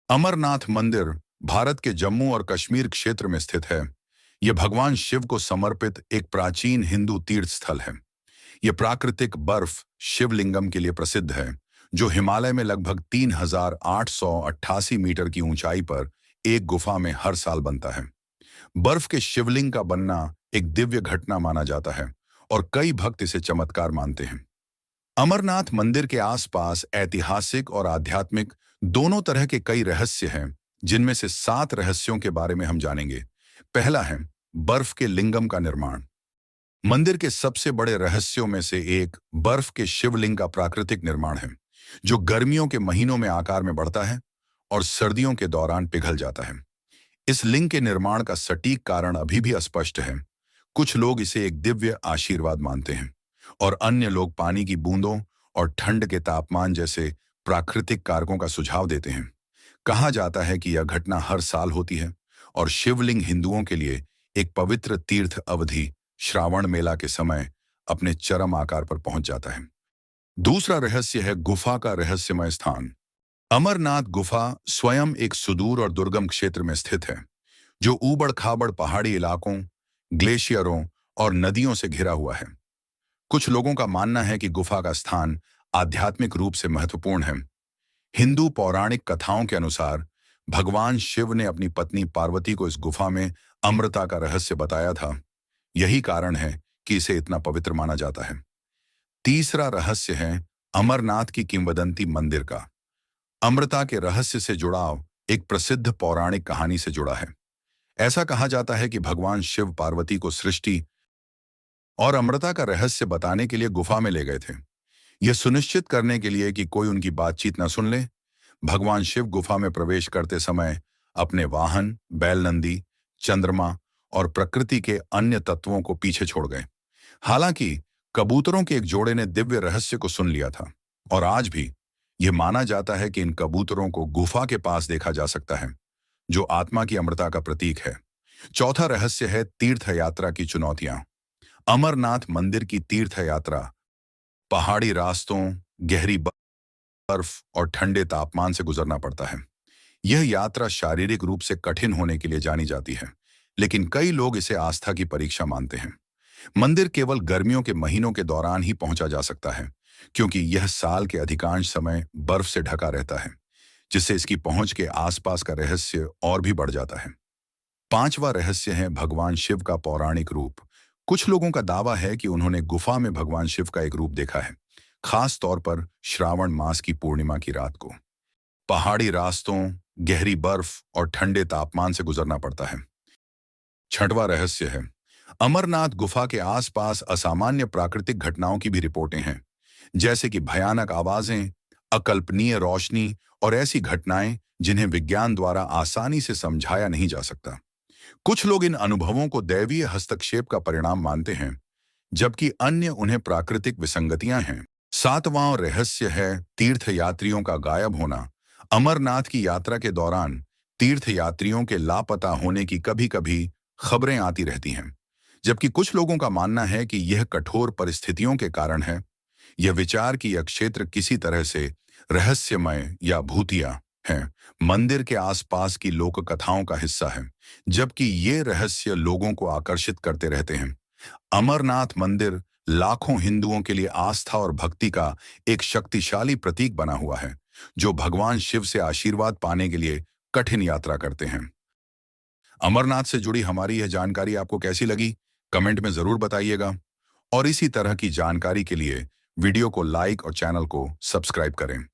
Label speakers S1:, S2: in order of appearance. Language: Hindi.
S1: अमरनाथ मंदिर भारत के जम्मू और कश्मीर क्षेत्र में स्थित है। यह भगवान शिव को समर्पित एक प्राचीन हिंदू तीर्थ स्थल है। यह प्राकृतिक बर्फ शिवलिंगम के लिए प्रसिद्ध है, जो हिमालय में लगभग 3,888 मीटर की ऊंचाई पर एक गुफा में हर साल बनता है। बर्फ के शिवलिंग का बनना एक दिव्य घटना माना जाता है और कई भक्त इसे चमत्कार मानते हैं। अमरनाथ मंदिर के आसपास ऐतिहासिक और आध्यात्मिक दोनों तरह के कई रहस्य हैं, जिनमें से 7 रहस्यों के बारे में हम जानेंगे। पहला है बर्फ के लिंगम का निर्माण। मंदिर के सबसे बड़े रहस्यों में से एक बर्फ के शिवलिंग का प्राकृतिक निर्माण है, जो गर्मियों के महीनों में आकार में बढ़ता है और सर्दियों के दौरान पिघल जाता है। इस लिंग के निर्माण का सटीक कारण अभी भी अस्पष्ट है। कुछ लोग इसे एक दिव्य आशीर्वाद मानते हैं और अन्य लोग पानी की बूंदों और ठंड के तापमान जैसे प्राकृतिक कारकों का सुझाव देते हैं। कहा जाता है कि यह घटना हर साल होती है और शिवलिंग हिंदुओं के लिए एक पवित्र तीर्थ अवधि श्रावण मेला के समय अपने चरम आकार पर पहुंच जाता है। दूसरा रहस्य है गुफा का रहस्यमय स्थान। अमरनाथ गुफा स्वयं एक सुदूर और दुर्गम क्षेत्र में स्थित है, जो ऊबड़-खाबड़ पहाड़ी इलाकों, ग्लेशियरों और नदियों से घिरा हुआ है। कुछ लोगों का मानना है कि गुफा का स्थान आध्यात्मिक रूप से महत्वपूर्ण है। हिंदू पौराणिक कथाओं के अनुसार भगवान शिव ने अपनी पत्नी पार्वती को इस गुफा में अमृता का रहस्य बताया था। यही कारण है कि इसे इतना पवित्र माना जाता है। तीसरा रहस्य है अमरनाथ की किंवदंती मंदिर का। अमृता के रहस्य से जुड़ाव एक प्रसिद्ध पौराणिक कहानी से जुड़ा है। ऐसा कहा जाता है कि भगवान शिव पार्वती को सृष्टि और अमृता का रहस्य बताने के लिए गुफा में ले गए थे। यह सुनिश्चित करने के लिए कि कोई उनकी बातचीत न सुन ले, भगवान शिव गुफा में प्रवेश करते समय अपने वाहन, बैलनंदी, चंद्रमा और प्रकृति के अन्य तत्वों को पीछे छोड़ गए। हालांकि कबूतरों के एक जोड़े ने दिव्य रहस्य को सुन लिया था और आज भी यह माना जाता है कि इन कबूतरों को गुफा के पास देखा जा सकता है, जो आत्मा की अमृता का प्रतीक है। चौथा रहस्य है तीर्थ यात्रा की चुनौतियां। अमरनाथ मंदिर की तीर्थ यात्रा पहाड़ी रास्तों, गहरी बर्फ और ठंडे तापमान से गुजरना पड़ता है। यह यात्रा शारीरिक रूप से कठिन होने के लिए जानी जाती है, लेकिन कई लोग इसे आस्था की परीक्षा मानते हैं। मंदिर केवल गर्मियों के महीनों के दौरान ही पहुंचा जा सकता है, क्योंकि यह साल के अधिकांश समय बर्फ से ढका रहता है, जिससे इसकी पहुंच के आसपास का रहस्य और भी बढ़ जाता है। पांचवा रहस्य है भगवान शिव का पौराणिक रूप। कुछ लोगों का दावा है कि उन्होंने गुफा में भगवान शिव का एक रूप देखा है, खास तौर पर श्रावण मास की पूर्णिमा की रात को। पहाड़ी रास्तों, गहरी बर्फ और ठंडे तापमान से गुजरना पड़ता है। छठवां रहस्य है अमरनाथ गुफा के आसपास असामान्य प्राकृतिक घटनाओं की भी रिपोर्टें हैं, जैसे कि भयानक आवाजें, अकल्पनीय रोशनी और ऐसी घटनाएं जिन्हें विज्ञान द्वारा आसानी से समझाया नहीं जा सकता। कुछ लोग इन अनुभवों को दैवीय हस्तक्षेप का परिणाम मानते हैं, जबकि अन्य उन्हें प्राकृतिक विसंगतियां हैं। सातवां रहस्य है तीर्थयात्रियों का गायब होना। अमरनाथ की यात्रा के दौरान तीर्थयात्रियों के लापता होने की कभी-कभी खबरें आती रहती हैं, जबकि कुछ लोगों का मानना है कि यह कठोर परिस्थितियों के कारण है। यह विचार कि यह क्षेत्र किसी तरह से रहस्यमय या भूतिया है, मंदिर के आसपास की लोक कथाओं का हिस्सा है, जबकि ये रहस्य लोगों को आकर्षित करते रहते हैं। अमरनाथ मंदिर लाखों हिंदुओं के लिए आस्था और भक्ति का एक शक्तिशाली प्रतीक बना हुआ है, जो भगवान शिव से आशीर्वाद पाने के लिए कठिन यात्रा करते हैं। अमरनाथ से जुड़ी हमारी यह जानकारी आपको कैसी लगी, कमेंट में जरूर बताइएगा और इसी तरह की जानकारी के लिए वीडियो को लाइक और चैनल को सब्सक्राइब करें।